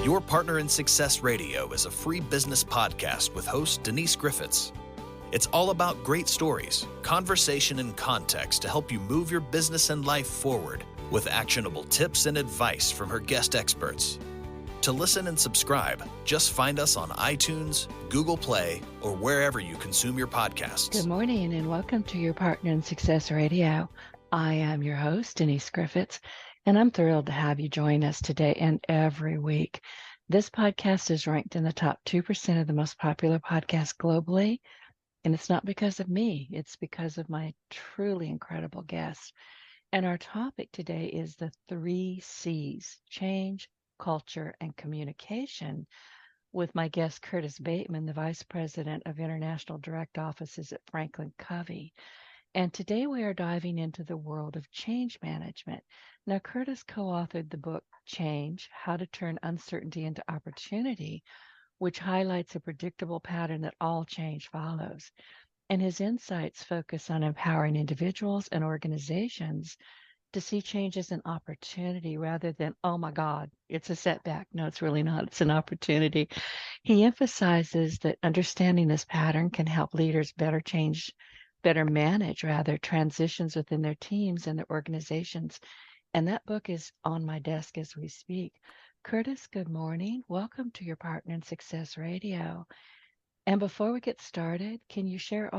Your Partner in Success Radio is a free business podcast with host Denise Griffitts. It's all about great stories, conversation, and context to help you move your business and life forward with actionable tips and advice from her guest experts. To listen and subscribe, just find us on iTunes, Google Play, or wherever you consume your podcasts. Good morning and welcome to Your Partner in Success Radio. I am your host, Denise Griffitts, and I'm thrilled to have you join us today and every week. This podcast is ranked in the top 2% of the most popular podcasts globally, and it's not because of me. It's because of my truly incredible guests. And our topic today is the 3 C's: change, culture, and communication, with my guest Curtis Bateman, the Vice President of International Direct Offices at FranklinCovey. And today we are diving into the world of change management. Now, Curtis co-authored the book Change: How to Turn Uncertainty into Opportunity, which highlights a predictable pattern that all change follows. And his insights focus on empowering individuals and organizations to see change as an opportunity rather than, oh my God, it's a setback. No, it's really not. It's an opportunity. He emphasizes that understanding this pattern can help leaders better manage transitions within their teams and their organizations. And that book is on my desk as we speak. Curtis, good morning. Welcome to Your Partner in Success Radio. And before we get started, can you share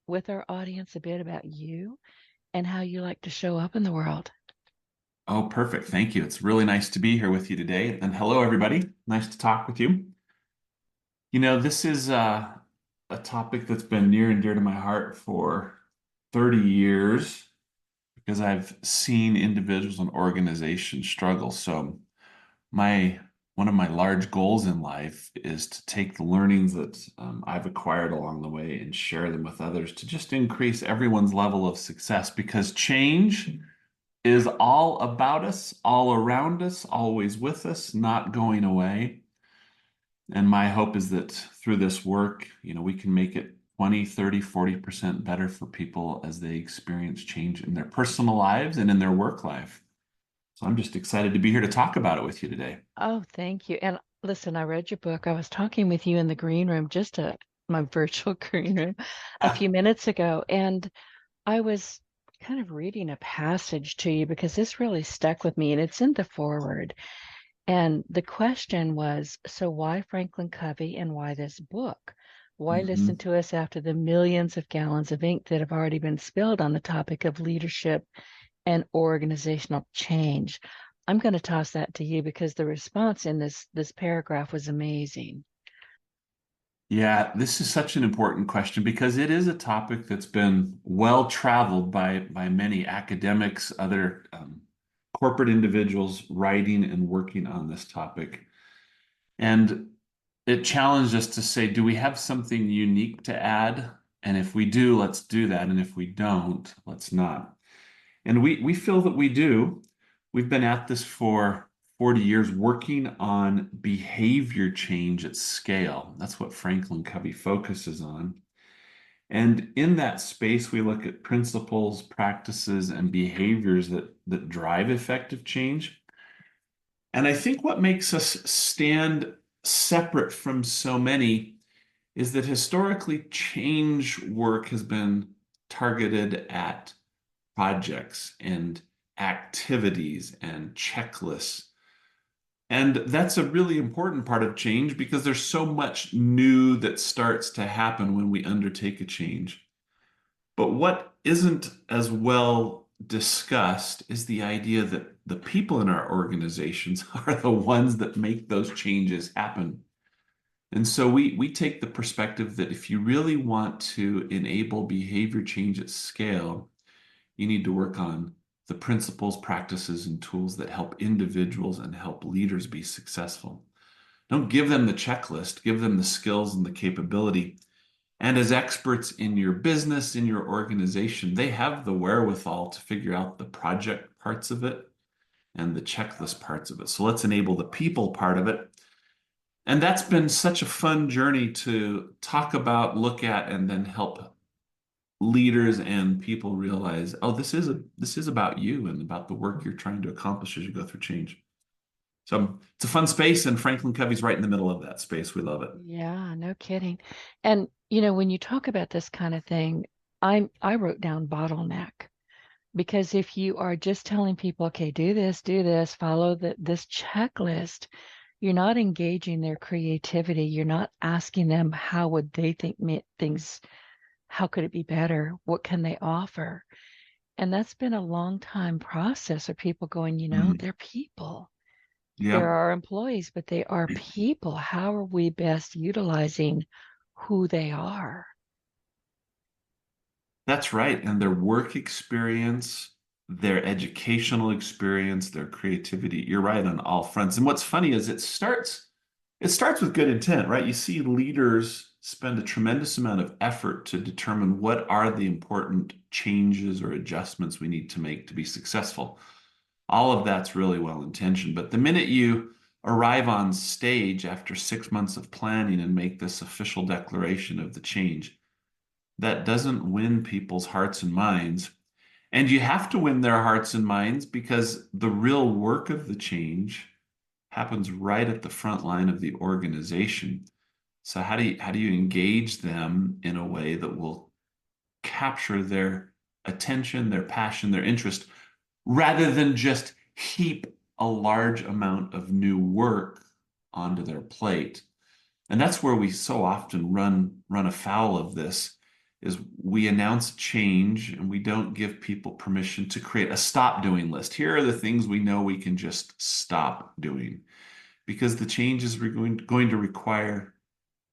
with our audience a bit about you and how you like to show up in the world? Oh, perfect. Thank you. It's really nice to be here with you today. And hello, everybody. Nice to talk with you. You know, this is a topic that's been near and dear to my heart for 30 years because I've seen individuals and organizations struggle. So one of my large goals in life is to take the learnings that I've acquired along the way and share them with others to just increase everyone's level of success, because change is all about us, all around us, always with us, not going away. And my hope is that through this work, we can make it 20, 30, 40% better for people as they experience change in their personal lives and in their work life. So I'm just excited to be here to talk about it with you today. Oh, thank you. And listen, I read your book. I was talking with you in the green room, my virtual green room, a few minutes ago. And I was kind of reading a passage to you because this really stuck with me, and it's in the foreword. And the question was, so why FranklinCovey and why this book? Why listen to us after the millions of gallons of ink that have already been spilled on the topic of leadership and organizational change? I'm going to toss that to you because the response in this paragraph was amazing. Yeah, this is such an important question because it is a topic that's been well traveled by many academics, other corporate individuals writing and working on this topic. And it challenged us to say, do we have something unique to add? And if we do, let's do that. And if we don't, let's not. And we feel that we do. We've been at this for 40 years working on behavior change at scale. That's what FranklinCovey focuses on. And in that space, we look at principles, practices, and behaviors that drive effective change. And I think what makes us stand separate from so many is that historically change work has been targeted at projects and activities and checklists. And that's a really important part of change because there's so much new that starts to happen when we undertake a change. But what isn't as well discussed is the idea that the people in our organizations are the ones that make those changes happen. And so we take the perspective that if you really want to enable behavior change at scale, you need to work on the principles, practices, and tools that help individuals and help leaders be successful. Don't give them the checklist, give them the skills and the capability. And as experts in your business, in your organization, they have the wherewithal to figure out the project parts of it and the checklist parts of it. So let's enable the people part of it. And that's been such a fun journey to talk about, look at, and then help leaders and people realize, oh, this is about you and about the work you're trying to accomplish as you go through change. So it's a fun space, and FranklinCovey's right in the middle of that space. We love it. Yeah, no kidding. And when you talk about this kind of thing, I wrote down bottleneck because if you are just telling people, okay, do this, follow this checklist, you're not engaging their creativity. You're not asking them how would they think things, how could it be better? What can they offer? And that's been a long time process of people going, Mm. they're people. There Yep. are employees, but they are people. How are we best utilizing who they are? That's right. And their work experience, their educational experience, their creativity, you're right on all fronts. And what's funny is it starts with good intent, right? You see leaders spend a tremendous amount of effort to determine what are the important changes or adjustments we need to make to be successful. All of that's really well intentioned. But the minute you arrive on stage after 6 months of planning and make this official declaration of the change, that doesn't win people's hearts and minds. And you have to win their hearts and minds because the real work of the change happens right at the front line of the organization. So how do you engage them in a way that will capture their attention, their passion, their interest, rather than just heap a large amount of new work onto their plate? And that's where we so often run afoul of this is we announce change and we don't give people permission to create a stop doing list. Here are the things we know we can just stop doing because the changes are going to require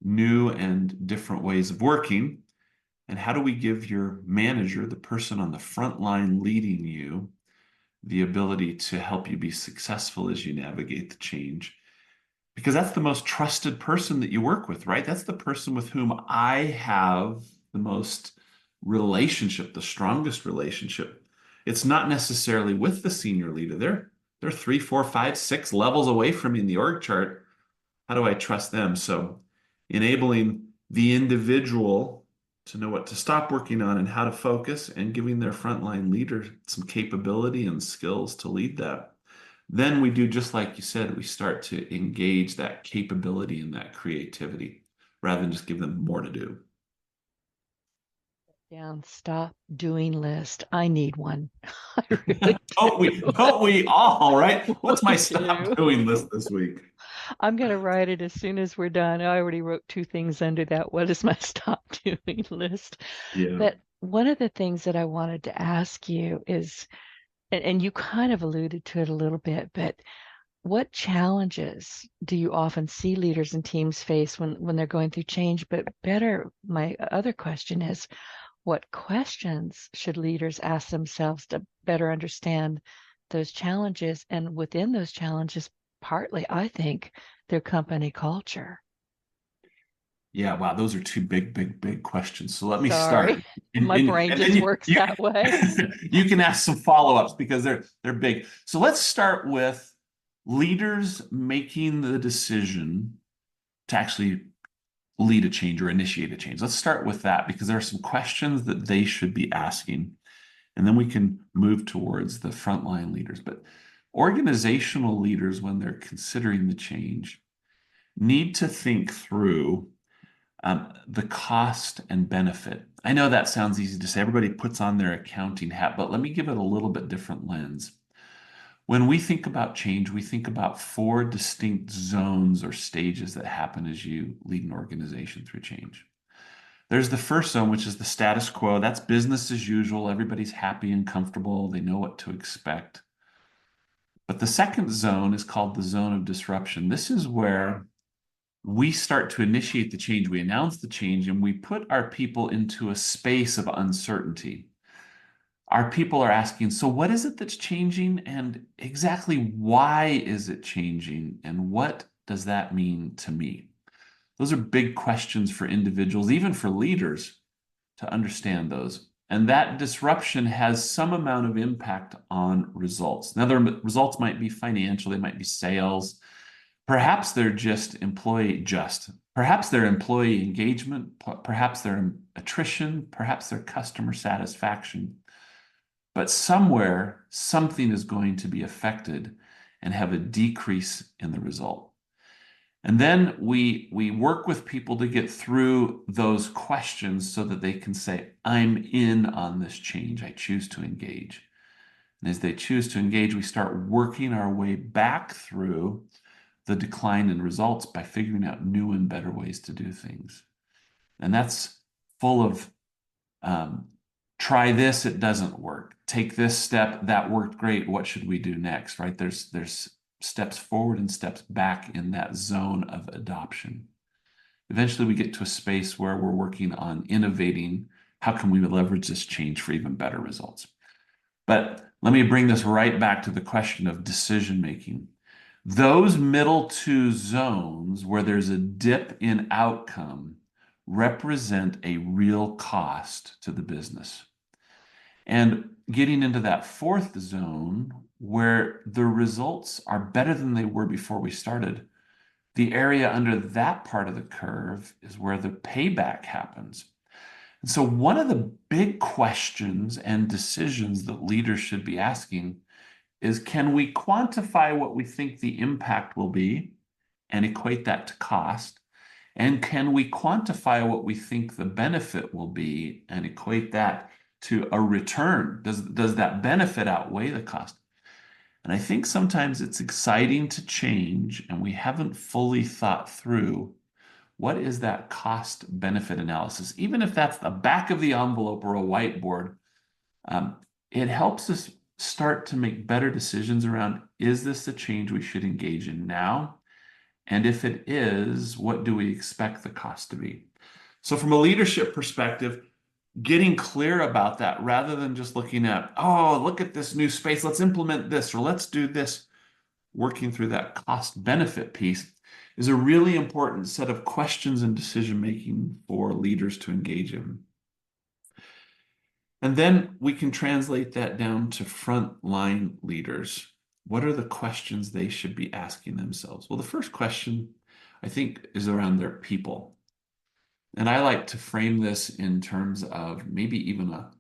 new and different ways of working. And how do we give your manager, the person on the front line leading you, the ability to help you be successful as you navigate the change? Because that's the most trusted person that you work with, right? That's the person with whom I have the most relationship, the strongest relationship. It's not necessarily with the senior leader. They're 3, 4, 5, 6 levels away from me in the org chart. How do I trust them? So enabling the individual to know what to stop working on and how to focus and giving their frontline leader some capability and skills to lead that. Then we do just like you said, we start to engage that capability and that creativity rather than just give them more to do. Down, stop doing list. I need one. I really Don't we? do. Don't we all, right? What's my We stop do. doing list this week? I'm going to write it as soon as we're done. I already wrote two things under that. What is my stop doing list? Yeah. But one of the things that I wanted to ask you is, and you kind of alluded to it a little bit, but what challenges do you often see leaders and teams face when they're going through change? But better, my other question is, what questions should leaders ask themselves to better understand those challenges? And within those challenges, partly, I think, their company culture. Yeah, wow, those are two big, big, big questions. So let me start. Sorry, And, my and, brain and then just works that way. you can ask some follow-ups because they're big. So let's start with leaders making the decision to actually lead a change or initiate a change. Let's start with that because there are some questions that they should be asking, and then we can move towards the frontline leaders. But organizational leaders, when they're considering the change, need to think through the cost and benefit. I know that sounds easy to say. Everybody puts on their accounting hat, but let me give it a little bit different lens. When we think about change, we think about four distinct zones or stages that happen as you lead an organization through change. There's the first zone, which is the status quo. That's business as usual. Everybody's happy and comfortable. They know what to expect. But the second zone is called the zone of disruption. This is where we start to initiate the change. We announce the change and we put our people into a space of uncertainty. Our people are asking, so what is it that's changing and exactly why is it changing and what does that mean to me? Those are big questions for individuals, even for leaders to understand those. And that disruption has some amount of impact on results. Now, the results might be financial, they might be sales. Perhaps they're perhaps they're employee engagement, perhaps they're attrition, perhaps they're customer satisfaction. But somewhere, something is going to be affected. and have a decrease in the result. And then we work with people to get through those questions so that they can say, I'm in on this change. I choose to engage. And as they choose to engage, we start working our way back through the decline in results by figuring out new and better ways to do things. And that's full of try this, it doesn't work. Take this step, that worked great. What should we do next, right? There's steps forward and steps back in that zone of adoption. Eventually, we get to a space where we're working on innovating. How can we leverage this change for even better results? But let me bring this right back to the question of decision making. Those middle two zones where there's a dip in outcome represent a real cost to the business. And getting into that fourth zone where the results are better than they were before we started, the area under that part of the curve is where the payback happens. And so one of the big questions and decisions that leaders should be asking is, can we quantify what we think the impact will be and equate that to cost? And can we quantify what we think the benefit will be and equate that to a return? Does that benefit outweigh the cost? And I think sometimes it's exciting to change, and we haven't fully thought through what is that cost benefit analysis. Even if that's the back of the envelope or a whiteboard, it helps us start to make better decisions around, is this the change we should engage in now? And if it is, what do we expect the cost to be? So from a leadership perspective, getting clear about that rather than just looking at, oh, look at this new space, let's implement this, or let's do this, working through that cost benefit piece is a really important set of questions and decision making for leaders to engage in. And then we can translate that down to frontline leaders. What are the questions they should be asking themselves? Well, the first question, I think, is around their people. And I like to frame this in terms of maybe even a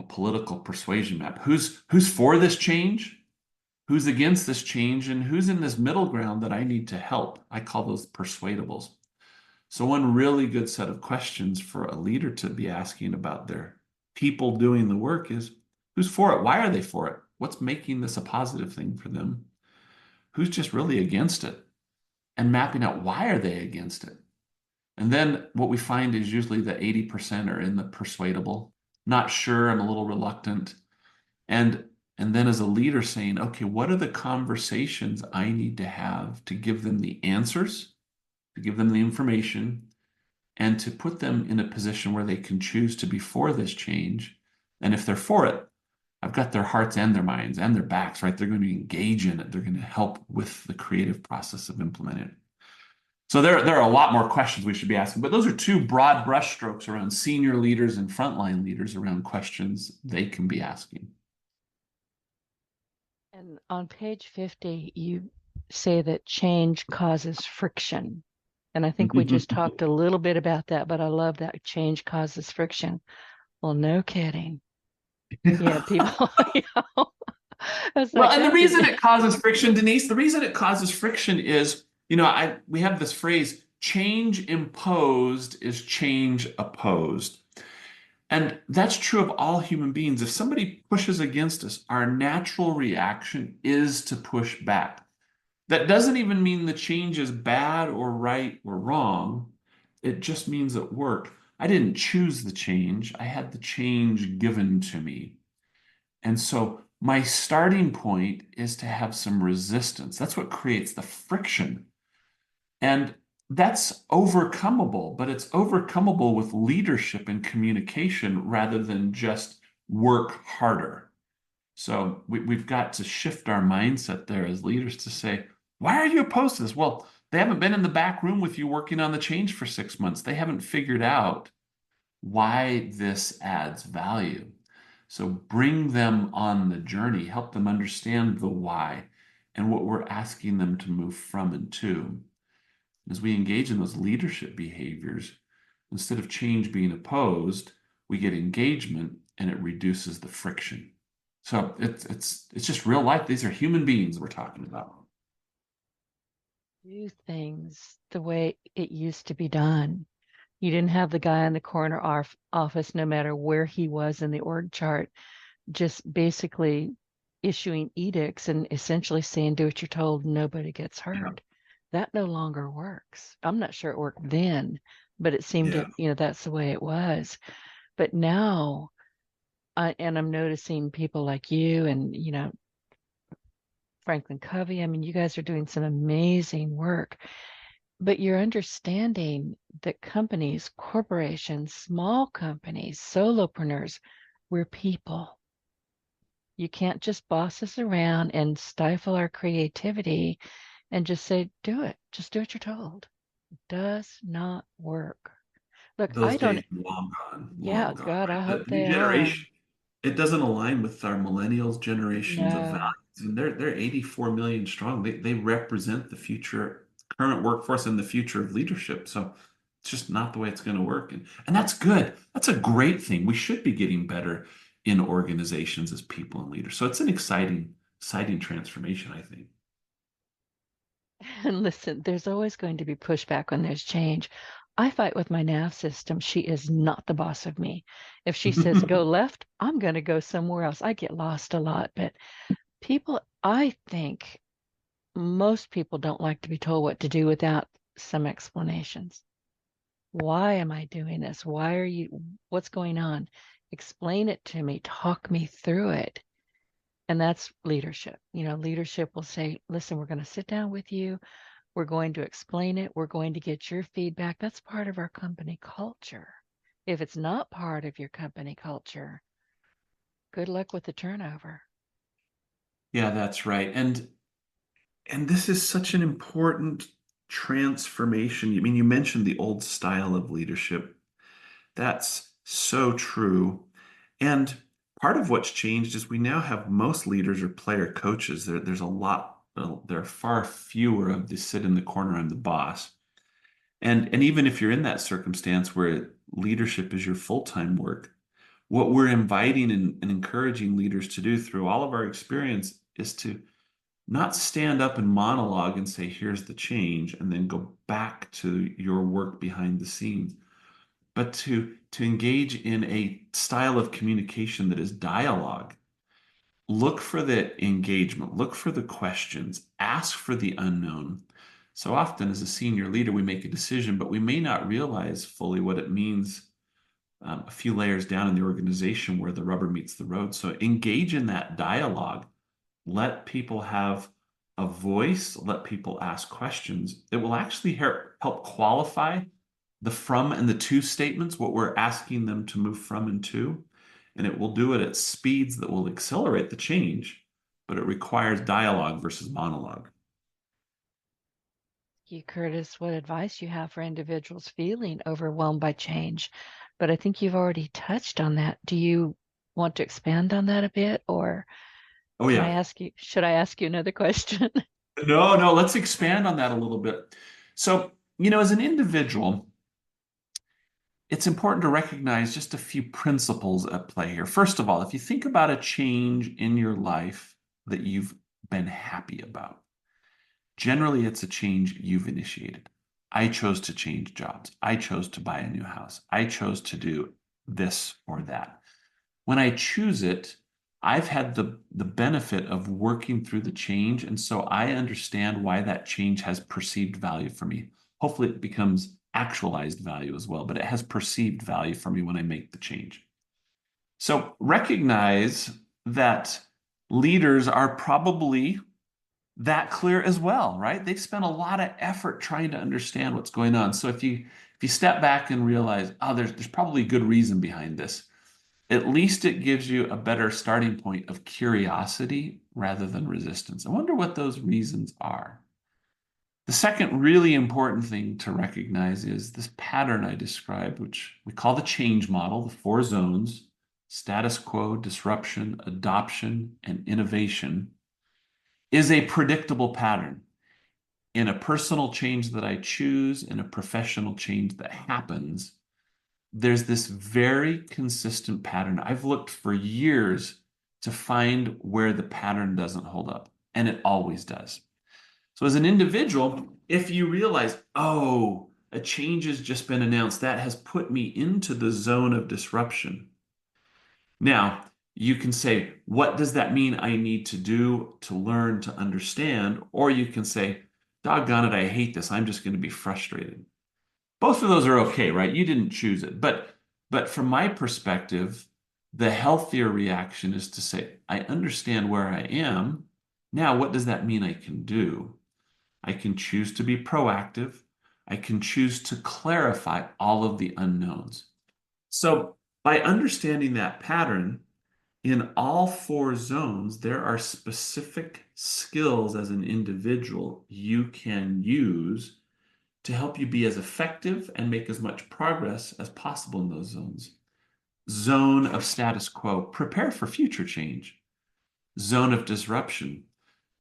political persuasion map. Who's for this change? Who's against this change? And who's in this middle ground that I need to help? I call those persuadables. So one really good set of questions for a leader to be asking about their people doing the work is, who's for it? Why are they for it? What's making this a positive thing for them? Who's just really against it? And mapping out, why are they against it? And then what we find is usually the 80% are in the persuadable, not sure, I'm a little reluctant. And then as a leader saying, okay, what are the conversations I need to have to give them the answers, to give them the information, and to put them in a position where they can choose to be for this change. And if they're for it, I've got their hearts and their minds and their backs, right? They're going to engage in it. They're going to help with the creative process of implementing it. So there are a lot more questions we should be asking, but those are two broad brushstrokes around senior leaders and frontline leaders around questions they can be asking. And on page 50, you say that change causes friction. And I think we just talked a little bit about that, but I love that change causes friction. Well, no kidding. Yeah, people, Well, and the reason it causes friction, Denise, the reason it causes friction is, we have this phrase, change imposed is change opposed. And that's true of all human beings. If somebody pushes against us, our natural reaction is to push back. That doesn't even mean the change is bad or right or wrong. It just means it worked. I didn't choose the change. I had the change given to me. And so my starting point is to have some resistance. That's what creates the friction. And that's overcomable, but it's overcomable with leadership and communication rather than just work harder. So we've got to shift our mindset there as leaders to say, why are you opposed to this? Well, they haven't been in the back room with you working on the change for 6 months. They haven't figured out why this adds value. So bring them on the journey, help them understand the why and what we're asking them to move from and to. As we engage in those leadership behaviors, instead of change being opposed, we get engagement and it reduces the friction. So it's just real life. These are human beings we're talking about. Do things the way it used to be done. You didn't have the guy in the corner office, no matter where he was in the org chart, just basically issuing edicts and essentially saying, do what you're told, nobody gets Yeah. hurt. That no longer works. I'm not sure it worked then, but it seemed Yeah. to, that's the way it was. But now, and I'm noticing people like you and, FranklinCovey, I mean, you guys are doing some amazing work, but you're understanding that companies, corporations, small companies, solopreneurs, we're people. You can't just boss us around and stifle our creativity and just say, do it. Just do what you're told. It does not work. Look, Those I don't, days are yeah, long gone, God, I right? hope The new they are. generation, it doesn't align with our millennials generations of values. No. And they're 84 million strong. They represent the future current workforce and the future of leadership. So it's just not the way it's going to work. And that's good. That's a great thing. We should be getting better in organizations as people and leaders. So it's an exciting transformation, I think. And listen, there's always going to be pushback when there's change. I fight with my nav system. She is not the boss of me. If she says go left, I'm going to go somewhere else. I get lost a lot, but people, I think most people don't like to be told what to do without some explanations. Why am I doing this? What's going on? Explain it to me, talk me through it. And that's leadership. Leadership will say, listen, we're going to sit down with you. We're going to explain it. We're going to get your feedback. That's part of our company culture. If it's not part of your company culture, good luck with the turnover. Yeah, that's right. And this is such an important transformation. I mean, you mentioned the old style of leadership. That's so true. And part of what's changed is we now have most leaders are player coaches. There's a lot, there are far fewer of the sit in the corner, I'm the boss. And even if you're in that circumstance where leadership is your full-time work, what we're inviting and encouraging leaders to do through all of our experience is to not stand up and monologue and say, here's the change, and then go back to your work behind the scenes, but to engage in a style of communication that is dialogue. Look for the engagement, look for the questions, ask for the unknown. So often, as a senior leader, we make a decision, but we may not realize fully what it means a few layers down in the organization where the rubber meets the road. So engage in that dialogue. Let people have a voice, let people ask questions. It will actually help qualify the from and the to statements, what we're asking them to move from and to. And it will do it at speeds that will accelerate the change, but it requires dialogue versus monologue. You, Curtis, what advice you have for individuals feeling overwhelmed by change? But I think you've already touched on that. Do you want to expand on that a bit, or Oh, can I yeah. ask you, should I ask you another question? No, let's expand on that a little bit. So, as an individual, it's important to recognize just a few principles at play here. First of all, if you think about a change in your life that you've been happy about, generally it's a change you've initiated. I chose to change jobs. I chose to buy a new house. I chose to do this or that. When I choose it, I've had the benefit of working through the change. And so I understand why that change has perceived value for me. Hopefully, it becomes actualized value as well, but it has perceived value for me when I make the change. So recognize that leaders are probably that clear as well, right? They've spent a lot of effort trying to understand what's going on. So if you step back and realize, oh, there's probably good reason behind this, at least it gives you a better starting point of curiosity rather than resistance. I wonder what those reasons are. The second really important thing to recognize is this pattern I described, which we call the change model, the four zones: status quo, disruption, adoption, and innovation, is a predictable pattern. In a personal change that I choose, in a professional change that happens, there's this very consistent pattern. I've looked for years to find where the pattern doesn't hold up. And it always does. So as an individual, if you realize, oh, a change has just been announced, that has put me into the zone of disruption. Now, you can say, what does that mean I need to do to learn to understand? Or you can say, doggone it, I hate this. I'm just going to be frustrated. Both of those are okay, right? You didn't choose it. But from my perspective, the healthier reaction is to say, I understand where I am. Now, what does that mean I can do? I can choose to be proactive. I can choose to clarify all of the unknowns. So by understanding that pattern, in all four zones, there are specific skills as an individual you can use to help you be as effective and make as much progress as possible in those zones. Zone of status quo, prepare for future change. Zone of disruption,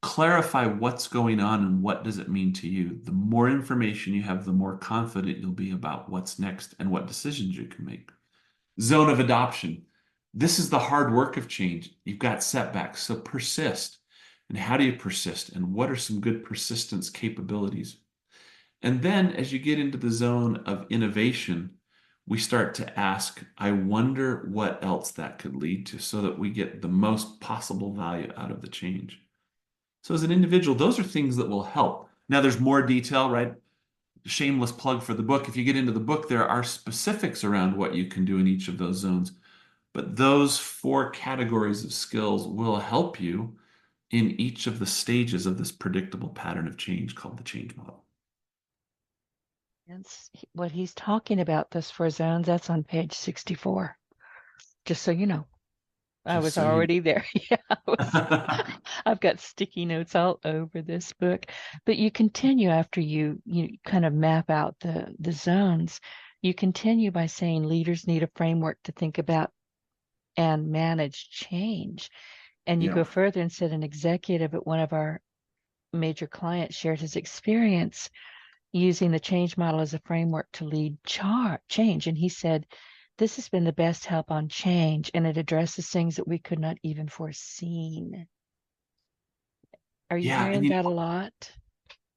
clarify what's going on and what does it mean to you. The more information you have, the more confident you'll be about what's next and what decisions you can make. Zone of adoption, this is the hard work of change. You've got setbacks, so persist. And how do you persist? And what are some good persistence capabilities? And then as you get into the zone of innovation, we start to ask, I wonder what else that could lead to so that we get the most possible value out of the change. So as an individual, those are things that will help. Now there's more detail, right? Shameless plug for the book. If you get into the book, there are specifics around what you can do in each of those zones. But those four categories of skills will help you in each of the stages of this predictable pattern of change called the change model. And what he's talking about, those four zones, that's on page 64. Just so you know. I was already there. Yeah, I've got sticky notes all over this book. But you continue after you kind of map out the zones. You continue by saying leaders need a framework to think about and manage change. And you go further and said an executive at one of our major clients shared his experience using the change model as a framework to lead change. And he said, this has been the best help on change, and it addresses things that we could not even foreseen. Are you hearing that a lot?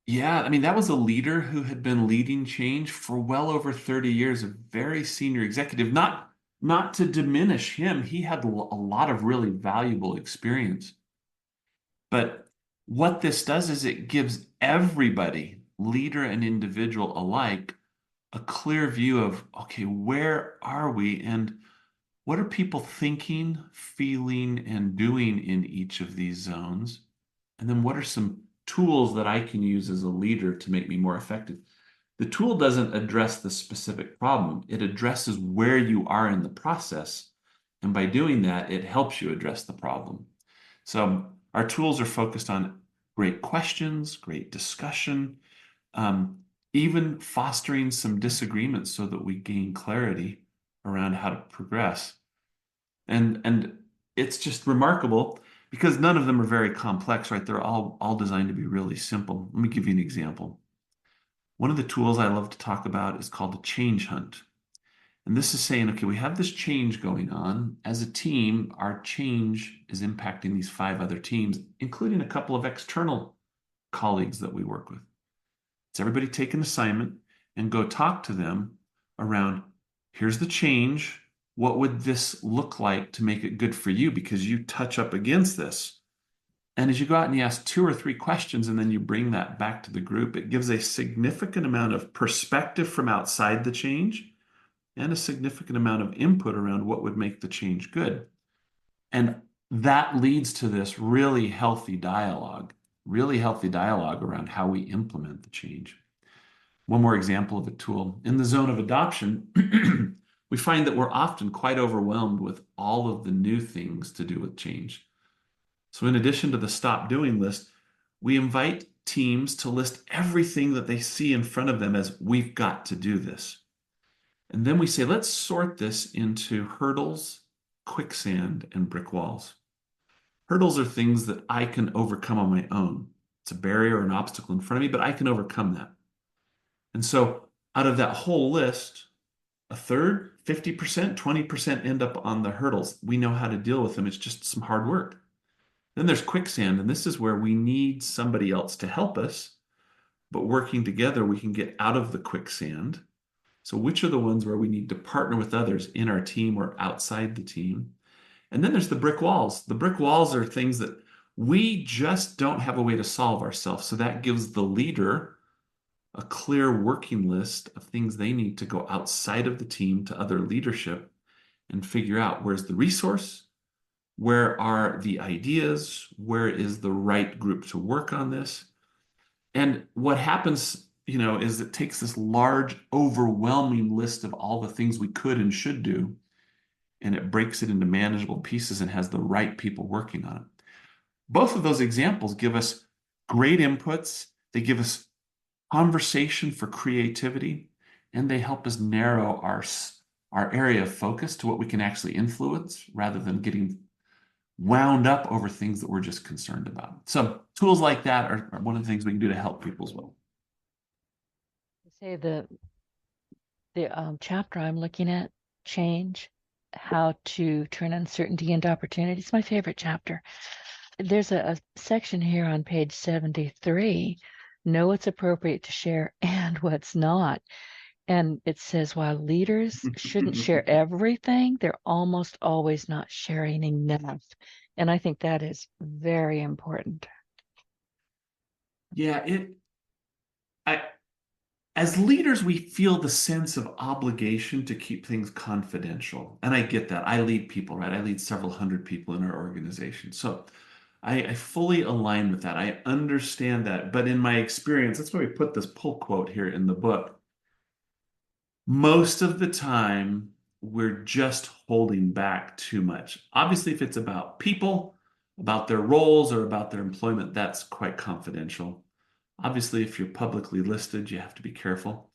Yeah, I mean, that was a leader who had been leading change for well over 30 years, a very senior executive. Not to diminish him, he had a lot of really valuable experience. But what this does is it gives everybody, leader and individual alike, a clear view of, okay, where are we and what are people thinking, feeling, and doing in each of these zones? And then what are some tools that I can use as a leader to make me more effective? The tool doesn't address the specific problem. It addresses where you are in the process. And by doing that, it helps you address the problem. So our tools are focused on great questions, great discussion, even fostering some disagreements so that we gain clarity around how to progress. And it's just remarkable because none of them are very complex, right? They're all designed to be really simple. Let me give you an example. One of the tools I love to talk about is called a change hunt. And this is saying, okay, we have this change going on. As a team, our change is impacting these 5 other teams, including a couple of external colleagues that we work with. So everybody take an assignment and go talk to them around, here's the change. What would this look like to make it good for you? Because you touch up against this. And as you go out and you ask 2 or 3 questions and then you bring that back to the group, it gives a significant amount of perspective from outside the change and a significant amount of input around what would make the change good. And that leads to this really healthy dialogue around how we implement the change. One more example of a tool. In the zone of adoption, we find that we're often quite overwhelmed with all of the new things to do with change. So in addition to the stop doing list, we invite teams to list everything that they see in front of them as we've got to do this. And then we say, let's sort this into hurdles, quicksand, and brick walls. Hurdles are things that I can overcome on my own. It's a barrier or an obstacle in front of me, but I can overcome that. And so out of that whole list, a third 50%, 20% end up on the hurdles. We know how to deal with them. It's just some hard work. Then there's quicksand, and this is where we need somebody else to help us, but working together, we can get out of the quicksand. So which are the ones where we need to partner with others in our team or outside the team? And then there's the brick walls. The brick walls are things that we just don't have a way to solve ourselves. So that gives the leader a clear working list of things they need to go outside of the team to other leadership and figure out where's the resource, where are the ideas, where is the right group to work on this. And what happens, is it takes this large, overwhelming list of all the things we could and should do, and it breaks it into manageable pieces and has the right people working on it. Both of those examples give us great inputs. They give us conversation for creativity, and they help us narrow our area of focus to what we can actually influence rather than getting wound up over things that we're just concerned about. So tools like that are one of the things we can do to help people as well. Say the chapter I'm looking at, change, how to turn uncertainty into opportunity. It's my favorite chapter. There's a section here on page 73, know what's appropriate to share and what's not. And it says, while leaders shouldn't share everything, they're almost always not sharing enough. And I think that is very important. Yeah, as leaders, we feel the sense of obligation to keep things confidential. And I get that. I lead people, right? I lead several hundred people in our organization. So I fully align with that. I understand that. But in my experience, that's why we put this pull quote here in the book. Most of the time, we're just holding back too much. Obviously, if it's about people, about their roles, or about their employment, that's quite confidential. Obviously, if you're publicly listed, you have to be careful.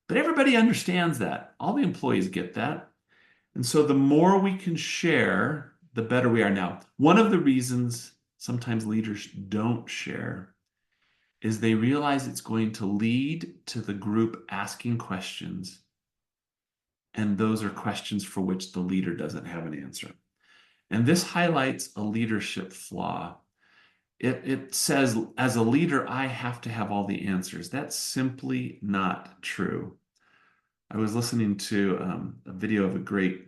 But everybody understands that. All the employees get that. And so the more we can share, the better we are. Now, one of the reasons sometimes leaders don't share is they realize it's going to lead to the group asking questions. And those are questions for which the leader doesn't have an answer. And this highlights a leadership flaw. It says, as a leader, I have to have all the answers. That's simply not true. I was listening to a video of a great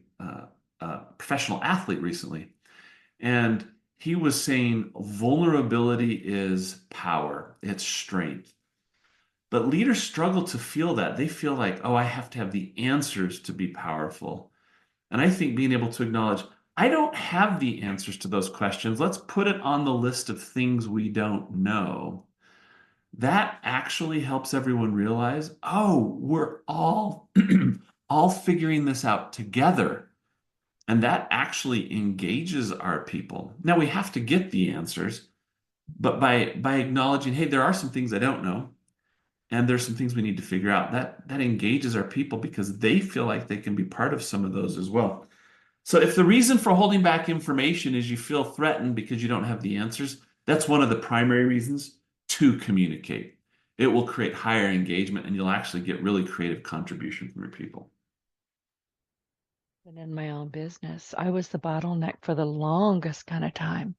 professional athlete recently, and he was saying vulnerability is power, it's strength. But leaders struggle to feel that. They feel like, oh, I have to have the answers to be powerful. And I think being able to acknowledge, I don't have the answers to those questions. Let's put it on the list of things we don't know. That actually helps everyone realize, oh, we're all all figuring this out together. And that actually engages our people. Now we have to get the answers, but by acknowledging, hey, there are some things I don't know, and there's some things we need to figure out, that engages our people because they feel like they can be part of some of those as well. So if the reason for holding back information is you feel threatened because you don't have the answers, that's one of the primary reasons to communicate. It will create higher engagement and you'll actually get really creative contribution from your people. And in my own business, I was the bottleneck for the longest kind of time.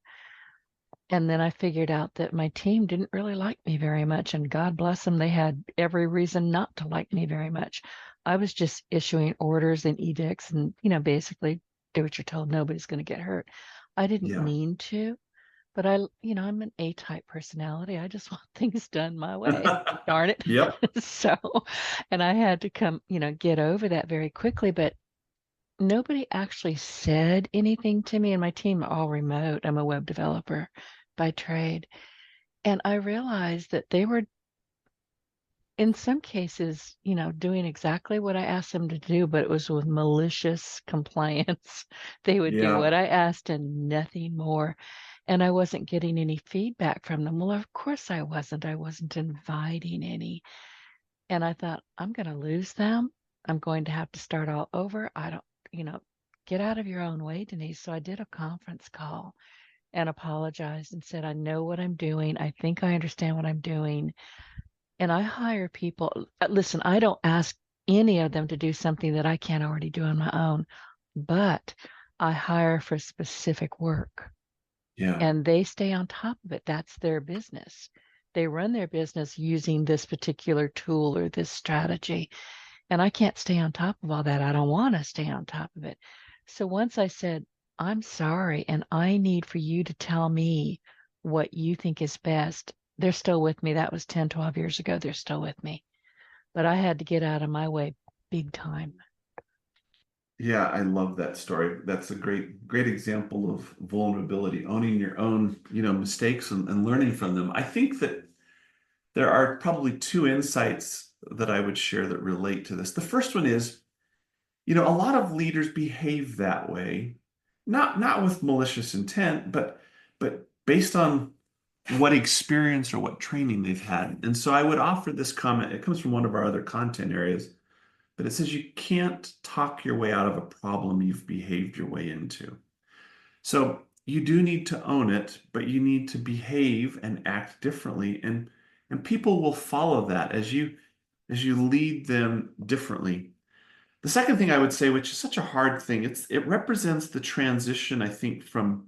And then I figured out that my team didn't really like me very much. And God bless them, they had every reason not to like me very much. I was just issuing orders and edicts and, basically do what you're told. Nobody's going to get hurt. I didn't mean to, but I'm an A-type personality. I just want things done my way. Darn it. Yep. So, and I had to come, get over that very quickly. But nobody actually said anything to me, and my team are all remote. I'm a web developer by trade. And I realized that they were, in some cases, doing exactly what I asked them to do, but it was with malicious compliance. They would do what I asked and nothing more. And I wasn't getting any feedback from them. Well, of course I wasn't. I wasn't inviting any. And I thought, I'm going to lose them. I'm going to have to start all over. I don't, get out of your own way, Denise. So I did a conference call and apologized and said, I know what I'm doing. I think I understand what I'm doing. And I hire people. Listen, I don't ask any of them to do something that I can't already do on my own, but I hire for specific work Yeah. and they stay on top of it. That's their business. They run their business using this particular tool or this strategy. And I can't stay on top of all that. I don't want to stay on top of it. So once I said, I'm sorry, and I need for you to tell me what you think is best, they're still with me. That was 10, 12 years ago. They're still with me. But I had to get out of my way big time. Yeah, I love that story. That's a great example of vulnerability, owning your own, mistakes and learning from them. I think that there are probably two insights that I would share that relate to this. The first one is, a lot of leaders behave that way, not with malicious intent, but based on what experience or what training they've had. And so I would offer this comment. It comes from one of our other content areas, but it says you can't talk your way out of a problem you've behaved your way into. So you do need to own it, but you need to behave and act differently, and people will follow that as you lead them differently. The second thing I would say, which is such a hard thing, it represents the transition, I think, from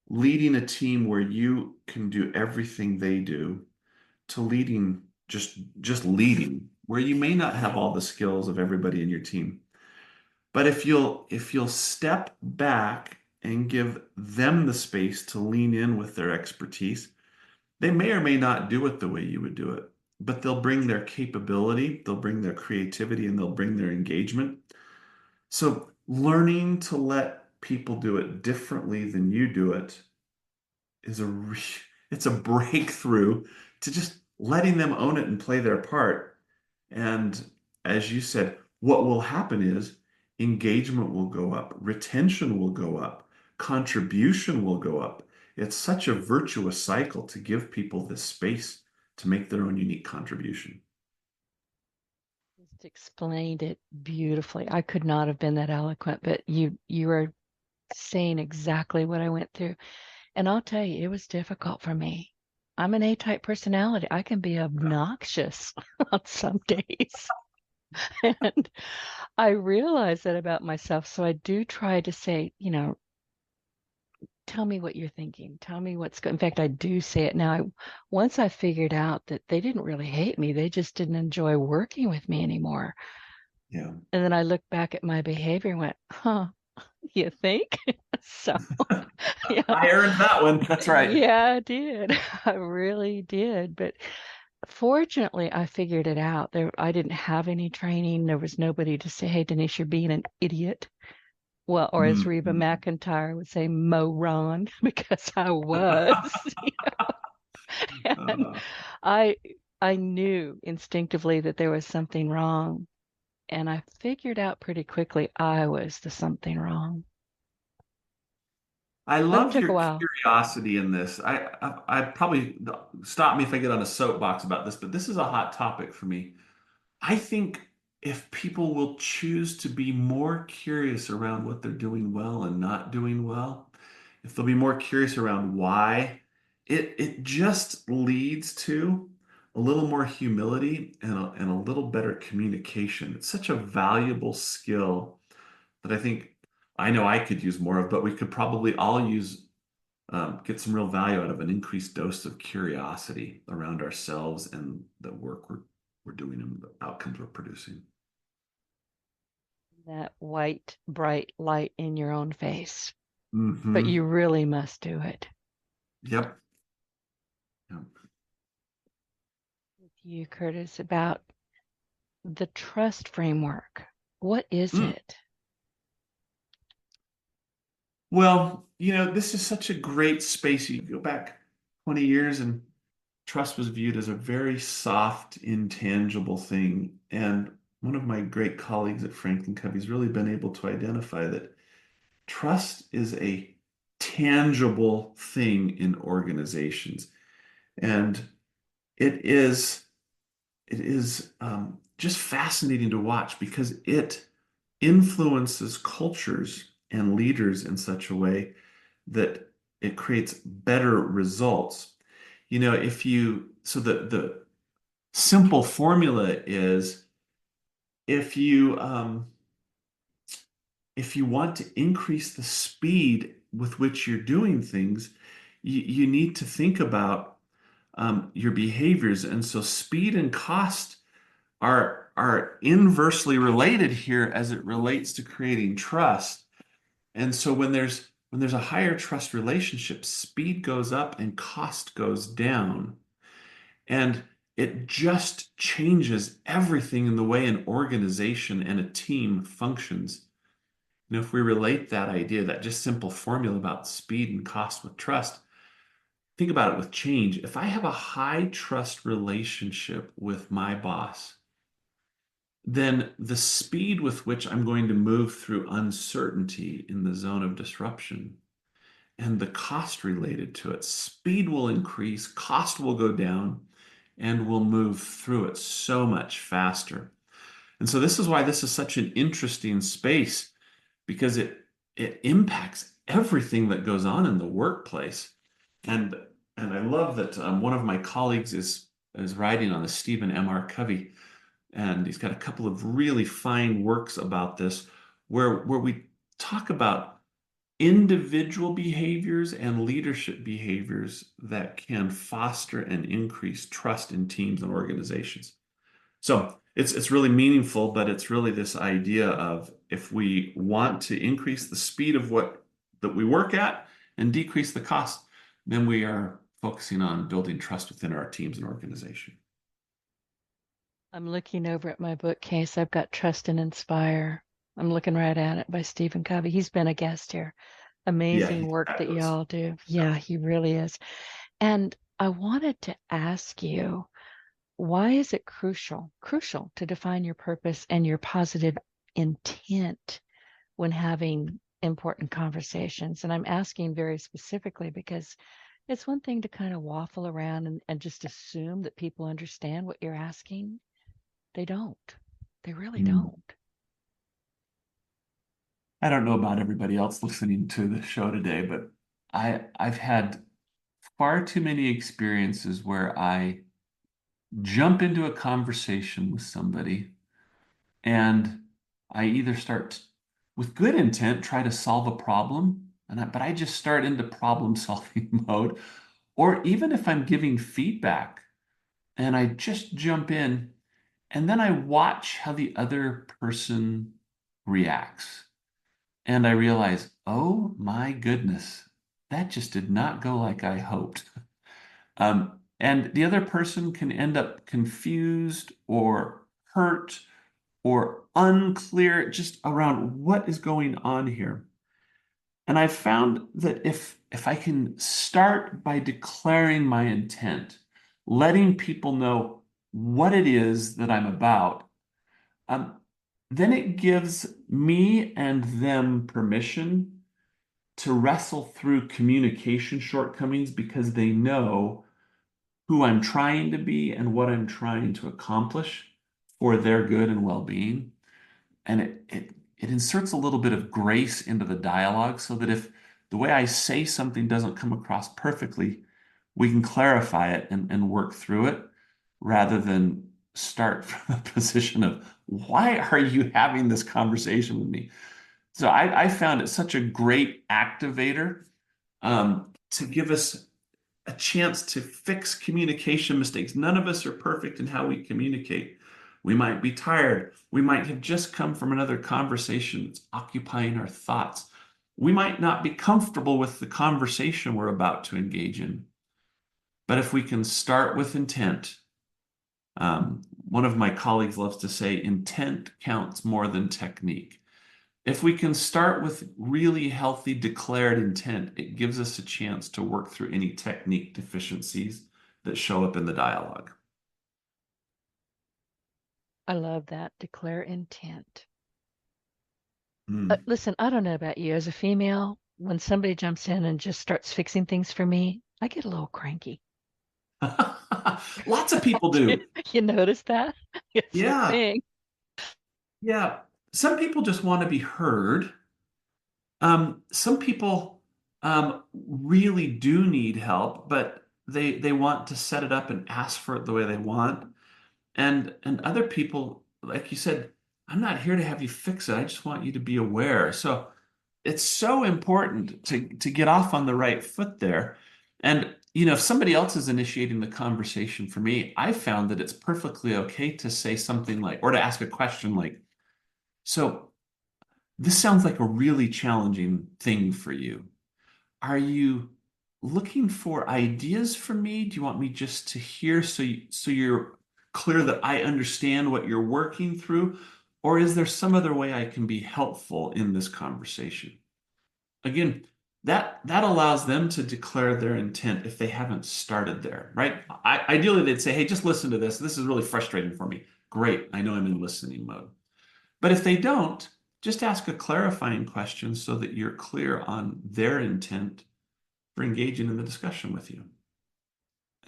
leading a team where you can do everything they do to leading just leading, where you may not have all the skills of everybody in your team. But if you'll step back and give them the space to lean in with their expertise, they may or may not do it the way you would do it, but they'll bring their capability, they'll bring their creativity, and they'll bring their engagement. So learning to let people do it differently than you do it is it's a breakthrough to just letting them own it and play their part. And as you said, what will happen is engagement will go up, retention will go up, contribution will go up. It's such a virtuous cycle to give people this space to make their own unique contribution. Just explained it beautifully. I could not have been that eloquent, but you are saying exactly what I went through. And I'll tell you, it was difficult for me. I'm an A-type personality. I can be obnoxious on some days. And I realize that about myself. So I do try to say, tell me what you're thinking. Tell me what's good. In fact, I do say it now. Once I figured out that they didn't really hate me, they just didn't enjoy working with me anymore. Yeah. And then I looked back at my behavior and went, huh, you think? So, yeah, I earned that one. That's right. yeah, I did. I really did. But fortunately, I figured it out. I didn't have any training. There was nobody to say, hey, Denise, you're being an idiot. Well, or as Reba Mhm. McEntire would say, moron, because I was. And Uh, I I knew instinctively that there was something wrong, and I figured out pretty quickly I was the something wrong. I But it love took a your while. curiosity in this. I probably stop me if I get on a soapbox about this, but this is a hot topic for me. I think if people will choose to be more curious around what they're doing well and not doing well, if they'll be more curious around why, it just leads to a little more humility and a little better communication. It's such a valuable skill that I know I could use more of, but we could probably all get some real value out of an increased dose of curiosity around ourselves and the work we're doing and the outcomes we're producing. That white, bright light in your own face. But Hmm. you really must do it. Yep. Yep. With you, Curtis, about the trust framework. What is Mm. it? Well, this is such a great space. You go back 20 years and trust was viewed as a very soft, intangible thing. And one of my great colleagues at FranklinCovey has really been able to identify that trust is a tangible thing in organizations. And it is just fascinating to watch because it influences cultures and leaders in such a way that it creates better results. If you so the simple formula is if you if you want to increase the speed with which you're doing things, you need to think about your behaviors. And so speed and cost are inversely related here as it relates to creating trust. And so when there's a higher trust relationship, speed goes up and cost goes down. And it just changes everything in the way an organization and a team functions. If we relate that idea, that just simple formula about speed and cost with trust, think about it with change. If I have a high trust relationship with my boss, then the speed with which I'm going to move through uncertainty in the zone of disruption and the cost related to it, speed will increase, cost will go down, and we'll move through it so much faster. And so this is why this is such an interesting space, because it impacts everything that goes on in the workplace. And I love that one of my colleagues is writing on this, Stephen M.R. Covey, and he's got a couple of really fine works about this, where we talk about individual behaviors and leadership behaviors that can foster and increase trust in teams and organizations. So it's really meaningful, but it's really this idea of, if we want to increase the speed of what that we work at and decrease the cost, then we are focusing on building trust within our teams and organization. I'm looking over at my bookcase. I've got Trust and Inspire. I'm looking right at it by Stephen Covey. He's been a guest here. Yeah, Amazing he's work that fabulous. y'all do. Yeah, he really is. And I wanted to ask you, why is it crucial to define your purpose and your positive intent when having important conversations? And I'm asking very specifically because it's one thing to kind of waffle around and just assume that people understand what you're asking. They don't. They really Mm. don't. I don't know about everybody else listening to the show today, but I've had far too many experiences where I jump into a conversation with somebody, and I either start with good intent, try to solve a problem, but I just start into problem solving mode. Or even if I'm giving feedback and I just jump in, and then I watch how the other person reacts. And I realize, oh my goodness, that just did not go like I hoped. And the other person can end up confused or hurt or unclear just around what is going on here. And I've found that if I can start by declaring my intent, letting people know what it is that I'm about, um, then it gives me and them permission to wrestle through communication shortcomings, because they know who I'm trying to be and what I'm trying to accomplish for their good and well-being. And it inserts a little bit of grace into the dialogue, so that if the way I say something doesn't come across perfectly, we can clarify it and work through it, rather than start from a position of, why are you having this conversation with me? So I found it such a great activator, to give us a chance to fix communication mistakes. None of us are perfect in how we communicate. We might be tired. We might have just come from another conversation that's occupying our thoughts. We might not be comfortable with the conversation we're about to engage in. But if we can start with intent, one of my colleagues loves to say, intent counts more than technique. If we can start with really healthy declared intent, it gives us a chance to work through any technique deficiencies that show up in the dialogue. I love that. Declare intent. Mm. Listen, I don't know about you. As a female, when somebody jumps in and just starts fixing things for me, I get a little cranky. Lots of people do. You notice that? It's a Yeah, thing. yeah. Some people just want to be heard. Some people really do need help, but they want to set it up and ask for it the way they want. And other people, like you said, I'm not here to have you fix it. I just want you to be aware. So it's so important to get off on the right foot there. And if somebody else is initiating the conversation for me, I found that it's perfectly okay to say something like, or to ask a question like, so this sounds like a really challenging thing for you. Are you looking for ideas from me? Do you want me just to hear so you're clear that I understand what you're working through? Or is there some other way I can be helpful in this conversation? Again, that allows them to declare their intent if they haven't started there, right? Ideally, they'd say, hey, just listen to this. This is really frustrating for me. Great. I know I'm in listening mode. But if they don't, just ask a clarifying question so that you're clear on their intent for engaging in the discussion with you.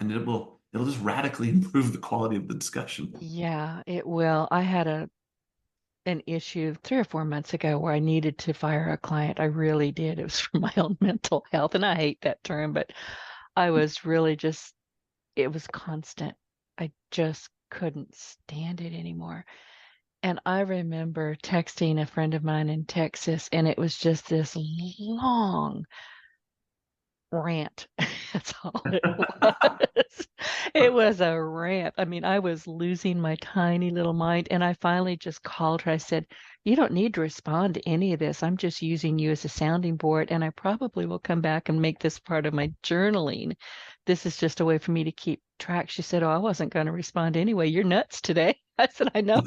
And it'll just radically improve the quality of the discussion. Yeah, it will. I had an issue 3 or 4 months ago where I needed to fire a client. I really did. It was for my own mental health. And I hate that term, but I was really just, it was constant. I just couldn't stand it anymore. And I remember texting a friend of mine in Texas, and it was just this long rant. That's all it was. It was a rant. I mean, I was losing my tiny little mind. And I finally just called her. I said, you don't need to respond to any of this. I'm just using you as a sounding board. And I probably will come back and make this part of my journaling. This is just a way for me to keep track. She said, oh, I wasn't going to respond anyway. You're nuts today. I said, I know.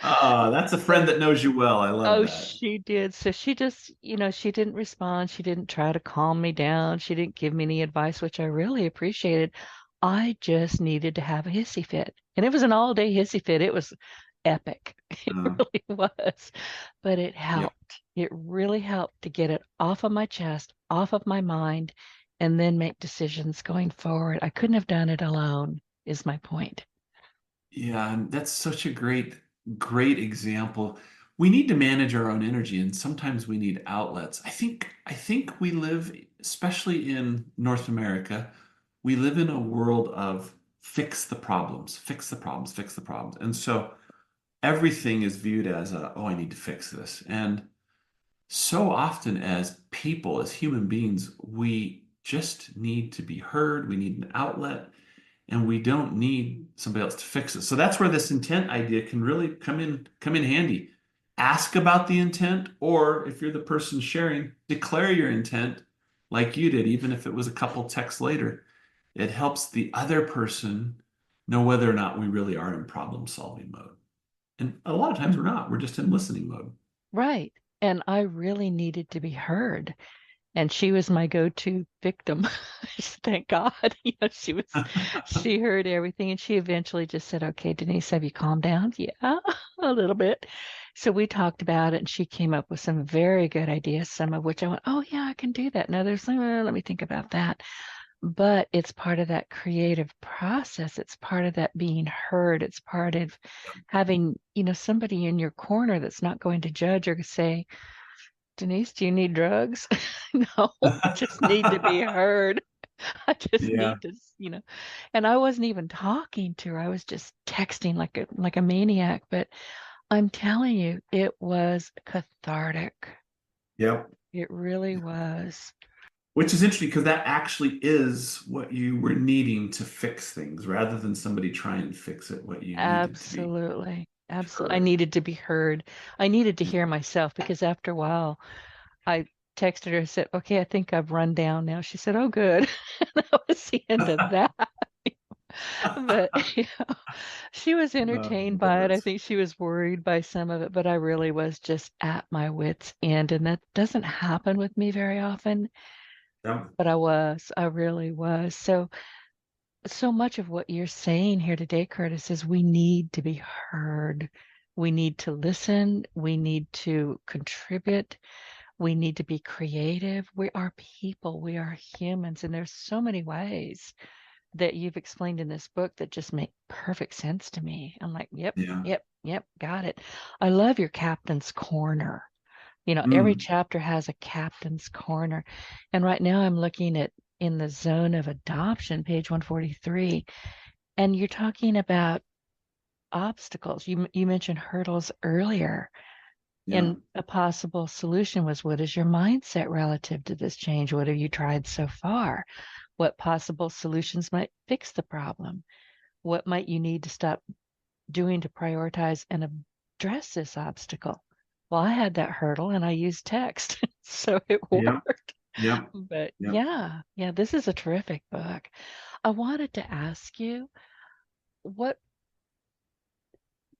That's a friend that knows you well. I love Oh, that. she did. So she just, she didn't respond. She didn't try to calm me down. She didn't give me any advice, which I really appreciated. I just needed to have a hissy fit. And it was an all-day hissy fit. It was epic. It Uh, really was. But it yeah. helped. It really helped to get it off of my chest, off of my mind, and then make decisions going forward. I couldn't have done it alone, is my point. Yeah, and that's such a great example. We need to manage our own energy, and sometimes we need outlets. I think we live, especially in North America, we live in a world of fix the problems, fix the problems, fix the problems. And so everything is viewed as oh, I need to fix this. And so often as people, as human beings, we just need to be heard. We need an outlet and we don't need somebody else to fix it. So that's where this intent idea can really come in handy. Ask about the intent, or if you're the person sharing, declare your intent like you did, even if it was a couple texts later. It helps the other person know whether or not we really are in problem solving mode. And a lot of times we're not, we're just in listening mode. Right. And I really needed to be heard. And she was my go-to victim. Thank God. She heard everything and she eventually just said, okay, Denise, have you calmed down? Yeah, a little bit. So we talked about it and she came up with some very good ideas, some of which I went, oh yeah, I can do that. And others, let me think about that. But it's part of that creative process. It's part of that being heard. It's part of having, somebody in your corner that's not going to judge or say, Denise, do you need drugs? No, I just need to be heard. I just Yeah. need to, and I wasn't even talking to her. I was just texting like a maniac. But I'm telling you, it was cathartic. Yep. It really was. Which is interesting because that actually is what you were needing to fix things rather than somebody try and fix it, what you needed to be Absolutely. Absolutely. I heard. needed to be heard. I needed to hear myself because after a while, I texted her and said, okay, I think I've run down now. She said, oh, good. And that was the end of that. But she was entertained by it. I That's, think she was worried by some of it, but I really was just at my wit's end. And that doesn't happen with me very often, yeah. but I really was. So much of what you're saying here today, Curtis, is we need to be heard. We need to listen. We need to contribute. We need to be creative. We are people. We are humans. And there's so many ways that you've explained in this book that just make perfect sense to me. I'm like, yep, Yeah. yep, yep, got it. I love your captain's corner. Every Mm. chapter has a captain's corner. And right now I'm looking at in the zone of adoption, page 143, and you're talking about obstacles. You mentioned hurdles earlier. Yeah. And a possible solution was, what is your mindset relative to this change? What have you tried so far? What possible solutions might fix the problem? What might you need to stop doing to prioritize and address this obstacle? Well, I had that hurdle and I used text, so it Yeah. worked. Yeah. But Yeah. yeah, this is a terrific book. I wanted to ask you what,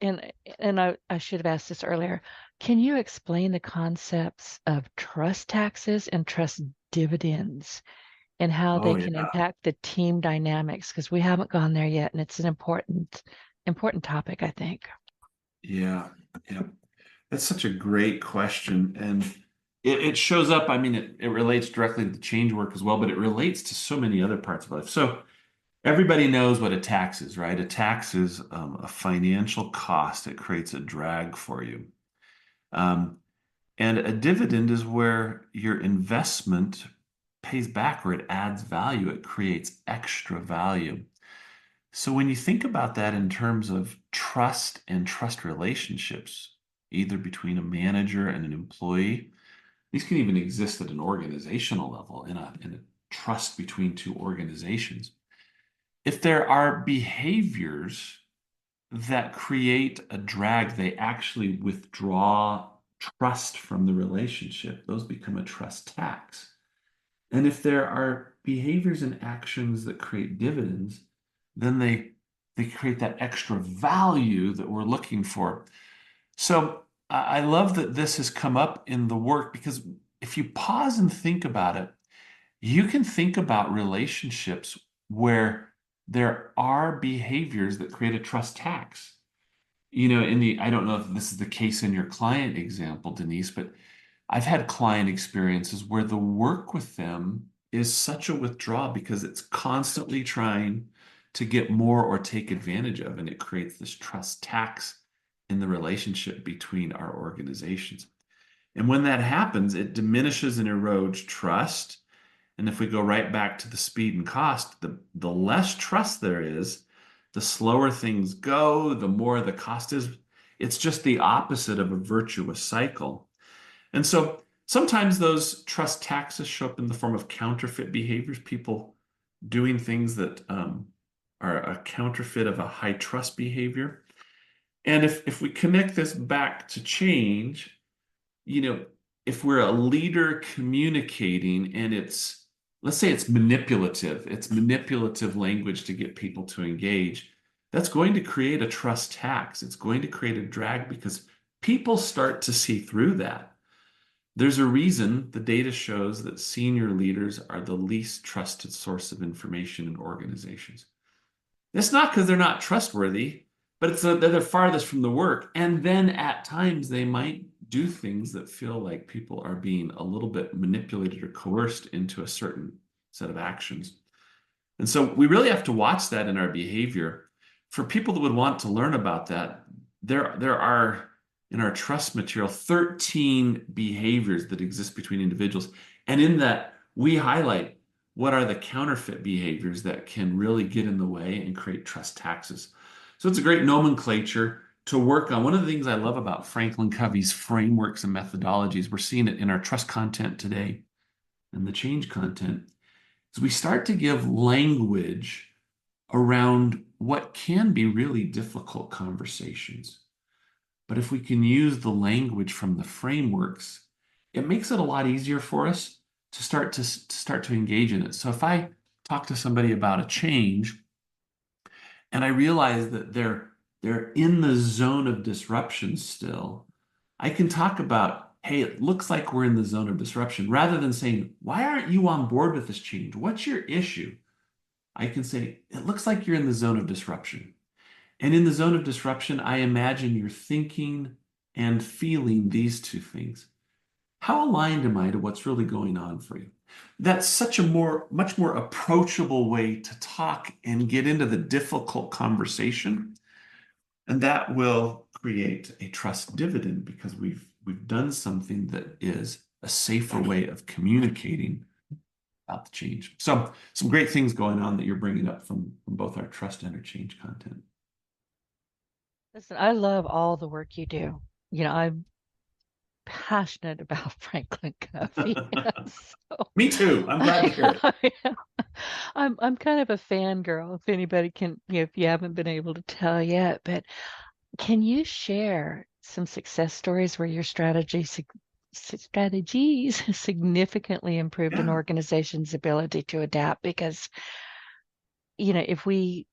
and I should have asked this earlier. Can you explain the concepts of trust taxes and trust dividends and how they Oh, can yeah. impact the team dynamics? Because we haven't gone there yet, and it's an important topic, I think. Yeah. Yeah. That's such a great question. And it shows up, I mean, it relates directly to the change work as well, but it relates to so many other parts of life. So everybody knows what a tax is, right? A tax is a financial cost. It creates a drag for you. Um, and a dividend is where your investment pays back or it adds value. It creates extra value. So when you think about that in terms of trust and trust relationships, either between a manager and an employee, these can even exist at an organizational level in a trust between two organizations. If there are behaviors that create a drag, they actually withdraw trust from the relationship. Those become a trust tax. And if there are behaviors and actions that create dividends, then they create that extra value that we're looking for. So I love that this has come up in the work because if you pause and think about it, you can think about relationships where there are behaviors that create a trust tax. I don't know if this is the case in your client example, Denise, but I've had client experiences where the work with them is such a withdrawal because it's constantly trying to get more or take advantage of, and it creates this trust tax in the relationship between our organizations. And when that happens, it diminishes and erodes trust. And if we go right back to the speed and cost, the less trust there is, the slower things go, the more the cost is. It's just the opposite of a virtuous cycle. And so sometimes those trust taxes show up in the form of counterfeit behaviors, people doing things that are a counterfeit of a high trust behavior. And if we connect this back to change, you know, if we're a leader communicating and let's say it's manipulative language to get people to engage, that's going to create a trust tax. It's going to create a drag because people start to see through that. There's a reason the data shows that senior leaders are the least trusted source of information in organizations. It's not because they're not trustworthy, but they're the farthest from the work. And then at times they might do things that feel like people are being a little bit manipulated or coerced into a certain set of actions. And so we really have to watch that in our behavior. For people that would want to learn about that, there are in our trust material 13 behaviors that exist between individuals. And in that, we highlight what are the counterfeit behaviors that can really get in the way and create trust taxes. So it's a great nomenclature to work on. One of the things I love about FranklinCovey's frameworks and methodologies, we're seeing it in our trust content today and the change content, is we start to give language around what can be really difficult conversations. But if we can use the language from the frameworks, it makes it a lot easier for us to engage in it. So if I talk to somebody about a change and I realize that they're in the zone of disruption still, I can talk about, hey, it looks like we're in the zone of disruption, rather than saying, why aren't you on board with this change? What's your issue? I can say, it looks like you're in the zone of disruption. And in the zone of disruption, I imagine you're thinking and feeling these two things. How aligned am I to what's really going on for you? That's such a much more approachable way to talk and get into the difficult conversation. And that will create a trust dividend because we've done something that is a safer way of communicating about the change. So some great things going on that you're bringing up from both our trust and our change content. Listen, I love all the work you do. I'm passionate about Franklin Covey. So Me too. I'm glad to hear it. I am. I'm kind of a fangirl, if anybody can, if you haven't been able to tell yet. But can you share some success stories where your strategies significantly improved an Yeah. organization's ability to adapt? Because, if we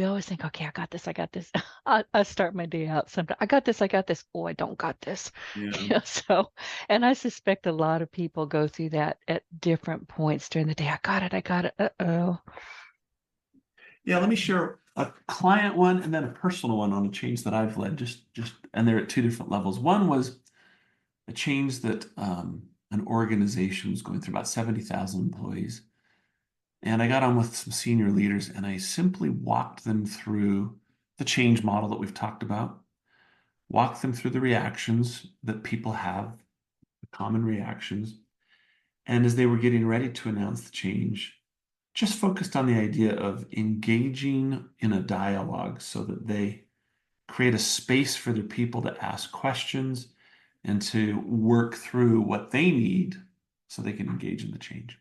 always think, okay, I got this, I got this. I start my day out sometimes. I got this, I got this. Oh, I don't got this. Yeah. So, and I suspect a lot of people go through that at different points during the day. I got it, I got it. Uh-oh. Yeah, let me share a client one and then a personal one on a change that I've led, and they're at two different levels. One was a change that an organization was going through, about 70,000 employees. And I got on with some senior leaders and I simply walked them through the change model that we've talked about, walked them through the reactions that people have, the common reactions. And as they were getting ready to announce the change, just focused on the idea of engaging in a dialogue so that they create a space for their people to ask questions and to work through what they need so they can engage in the change.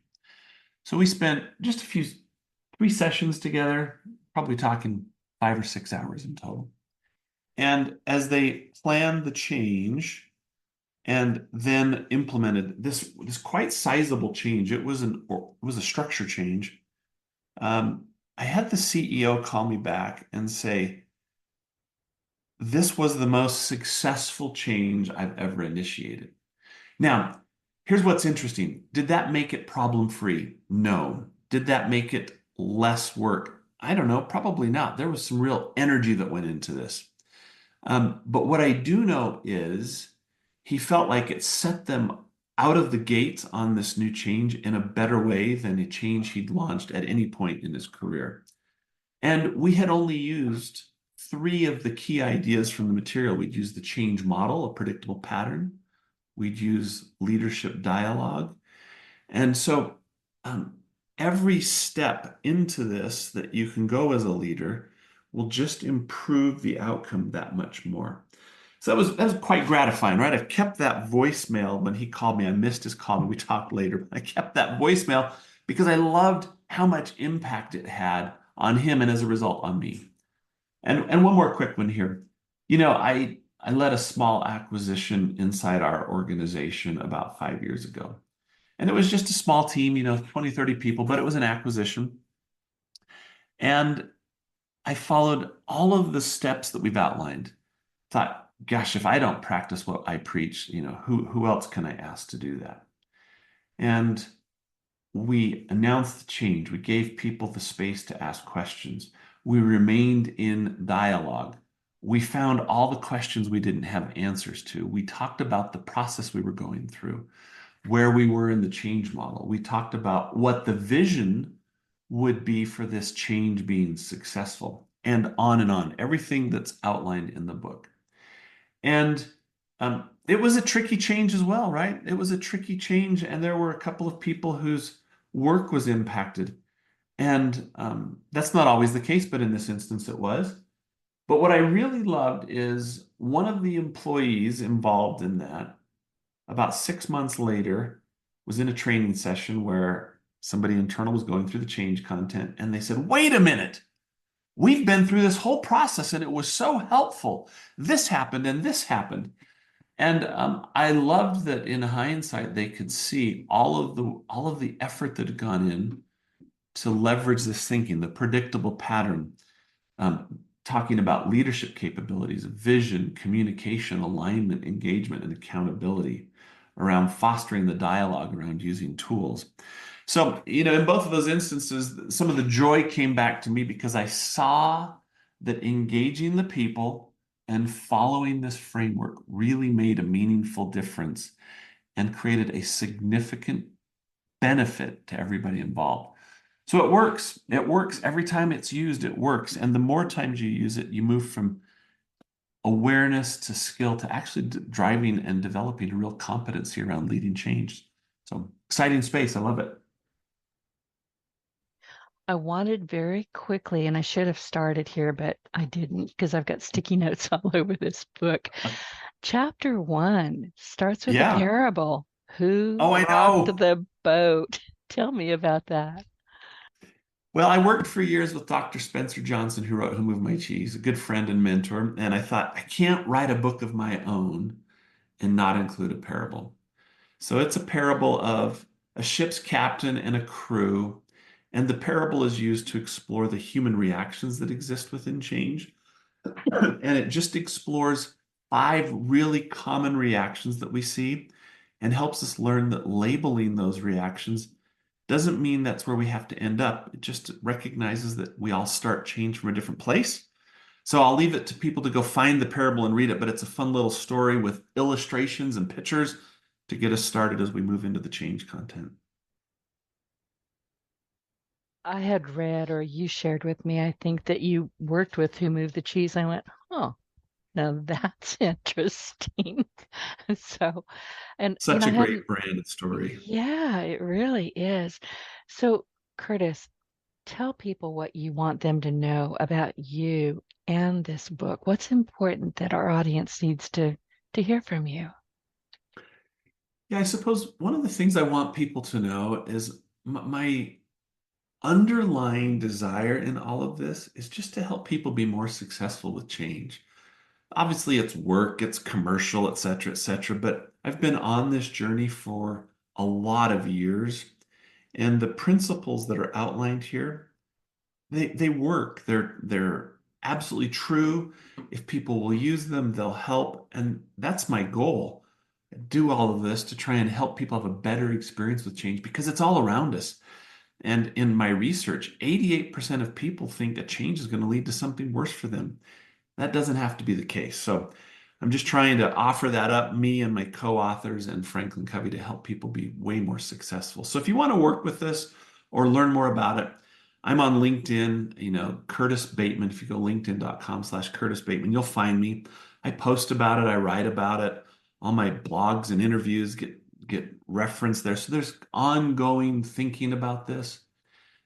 So we spent just 3 sessions together, probably talking 5 or 6 hours in total. And as they planned the change and then implemented this quite sizable change, it was a structure change. I had the CEO call me back and say, this was the most successful change I've ever initiated. Now, here's what's interesting. Did that make it problem-free? No. Did that make it less work? I don't know. Probably not. There was some real energy that went into this. But what I do know is he felt like it set them out of the gates on this new change in a better way than a change he'd launched at any point in his career. And we had only used 3 of the key ideas from the material. We'd use the change model, a predictable pattern. We'd use leadership dialogue. And so um, every step into this that you can go as a leader will just improve the outcome that much more. So that was quite gratifying, right? I kept that voicemail when he called me. I missed his call and we talked later. I kept that voicemail because I loved how much impact it had on him and as a result on me. And one more quick one here. I led a small acquisition inside our organization about 5 years ago. And it was just a small team, 20, 30 people, but it was an acquisition. And I followed all of the steps that we've outlined. Thought, gosh, if I don't practice what I preach, who else can I ask to do that? And we announced the change. We gave people the space to ask questions. We remained in dialogue. We found all the questions we didn't have answers to. We talked about the process we were going through, where we were in the change model. We talked about what the vision would be for this change being successful, and on, everything that's outlined in the book. And it was a tricky change as well, right? It was a tricky change, and there were a couple of people whose work was impacted. And that's not always the case, but in this instance it was. But what I really loved is one of the employees involved in that, about 6 months later, was in a training session where somebody internal was going through the change content, and they said, wait a minute, we've been through this whole process and it was so helpful. This happened and this happened. And I loved that in hindsight, they could see all of the effort that had gone in to leverage this thinking, the predictable pattern, talking about leadership capabilities, vision, communication, alignment, engagement, and accountability around fostering the dialogue around using tools. So, in both of those instances, some of the joy came back to me because I saw that engaging the people and following this framework really made a meaningful difference and created a significant benefit to everybody involved. So it works. It works. Every time it's used, it works. And the more times you use it, you move from awareness to skill to actually driving and developing a real competency around leading change. So exciting space. I love it. I wanted very quickly, and I should have started here, but I didn't because I've got sticky notes all over this book. Chapter 1 starts with a Yeah. parable. Who Oh, I rocked know. the boat? Tell me about that. Well, I worked for years with Dr. Spencer Johnson, who wrote Who Moved My Cheese, a good friend and mentor. And I thought, I can't write a book of my own and not include a parable. So it's a parable of a ship's captain and a crew. And the parable is used to explore the human reactions that exist within change. And it just explores 5 really common reactions that we see and helps us learn that labeling those reactions doesn't mean that's where we have to end up. It just recognizes that we all start change from a different place. So I'll leave it to people to go find the parable and read it, but it's a fun little story with illustrations and pictures to get us started as we move into the change content. I had read, or you shared with me, I think that you worked with Who Moved the Cheese. I went, oh, now that's interesting. So, and Such I a great hadn't, brand and story. yeah, it really is. So, Curtis, tell people what you want them to know about you and this book. What's important that our audience needs to hear from you? Yeah, I suppose one of the things I want people to know is my underlying desire in all of this is just to help people be more successful with change. Obviously, it's work, it's commercial, et cetera, but I've been on this journey for a lot of years, and the principles that are outlined here, they work. They're absolutely true. If people will use them, they'll help, and that's my goal. Do all of this to try and help people have a better experience with change because it's all around us. And in my research, 88% of people think a change is going to lead to something worse for them. That doesn't have to be the case. So I'm just trying to offer that up, me and my co-authors and Franklin Covey, to help people be way more successful. So if you want to work with this or learn more about it, I'm on LinkedIn, Curtis Bateman. If you go linkedin.com/Curtis Bateman, you'll find me. I post about it, I write about it. All my blogs and interviews get referenced there. So there's ongoing thinking about this.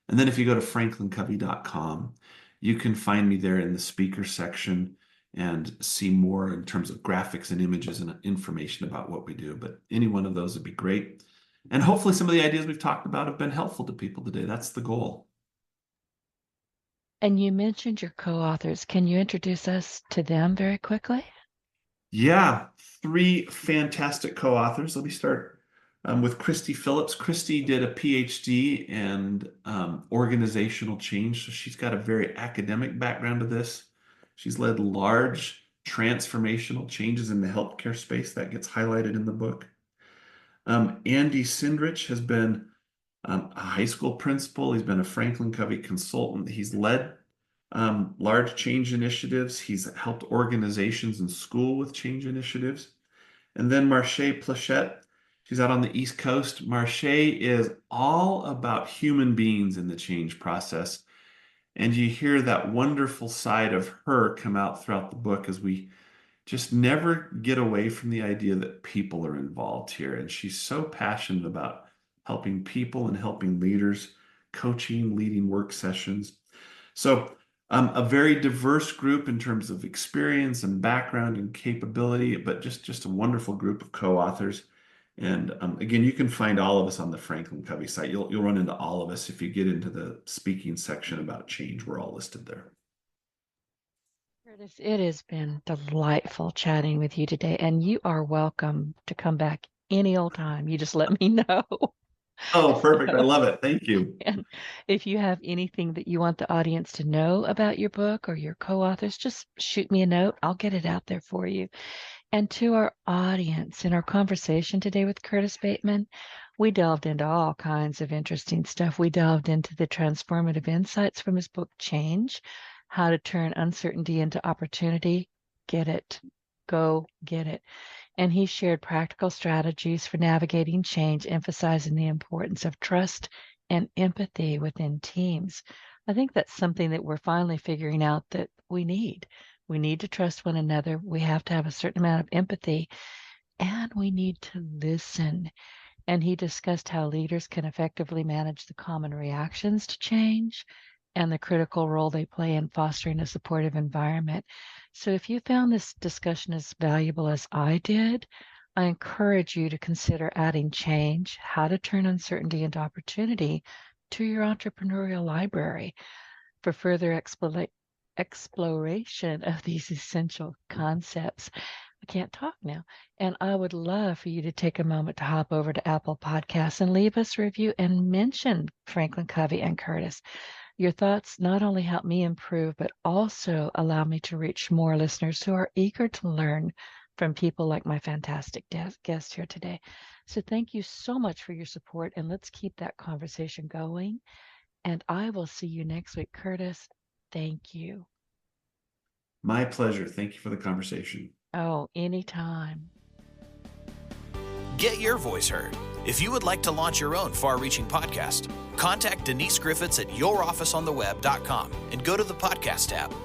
And then if you go to FranklinCovey.com, you can find me there in the speaker section and see more in terms of graphics and images and information about what we do. But any one of those would be great. And hopefully some of the ideas we've talked about have been helpful to people today. That's the goal. And you mentioned your co-authors. Can you introduce us to them very quickly? Yeah, 3 fantastic co-authors. Let me start with Christy Phillips. Christy did a PhD in organizational change, so she's got a very academic background to this. She's led large transformational changes in the healthcare space that gets highlighted in the book. Andy Sindrich has been a high school principal. He's been a Franklin Covey consultant. He's led large change initiatives. He's helped organizations in school with change initiatives. And then Marche Plachette, she's out on the East Coast. Marche is all about human beings in the change process. And you hear that wonderful side of her come out throughout the book as we just never get away from the idea that people are involved here. And she's so passionate about helping people and helping leaders, coaching, leading work sessions. So, a very diverse group in terms of experience and background and capability, but just a wonderful group of co-authors. And again, you can find all of us on the Franklin Covey site. You'll run into all of us if you get into the speaking section about change. We're all listed there. Curtis, it has been delightful chatting with you today, and you are welcome to come back any old time. You just let me know. Oh, perfect. I So, love it. Thank you. and if you have anything that you want the audience to know about your book or your co-authors, just shoot me a note. I'll get it out there for you. And to our audience, in our conversation today with Curtis Bateman, we delved into all kinds of interesting stuff. We delved into the transformative insights from his book, Change, how to turn uncertainty into opportunity. Get it. Go get it. And he shared practical strategies for navigating change, emphasizing the importance of trust and empathy within teams. I think that's something that we're finally figuring out that we need. We need to trust one another. We have to have a certain amount of empathy, and we need to listen. and he discussed how leaders can effectively manage the common reactions to change and the critical role they play in fostering a supportive environment. So if you found this discussion as valuable as I did, I encourage you to consider adding change, how to turn uncertainty into opportunity, to your entrepreneurial library for further exploration of these essential concepts. I can't talk now. And I would love for you to take a moment to hop over to Apple Podcasts and leave us a review and mention Franklin Covey and Curtis. Your thoughts not only help me improve, but also allow me to reach more listeners who are eager to learn from people like my fantastic guest here today. So thank you so much for your support, and let's keep that conversation going. And I will see you next week. Curtis, thank you. My pleasure. Thank you for the conversation. Oh, anytime. Get your voice heard. If you would like to launch your own far-reaching podcast, contact Denise Griffitts at yourofficeontheweb.com and go to the podcast tab.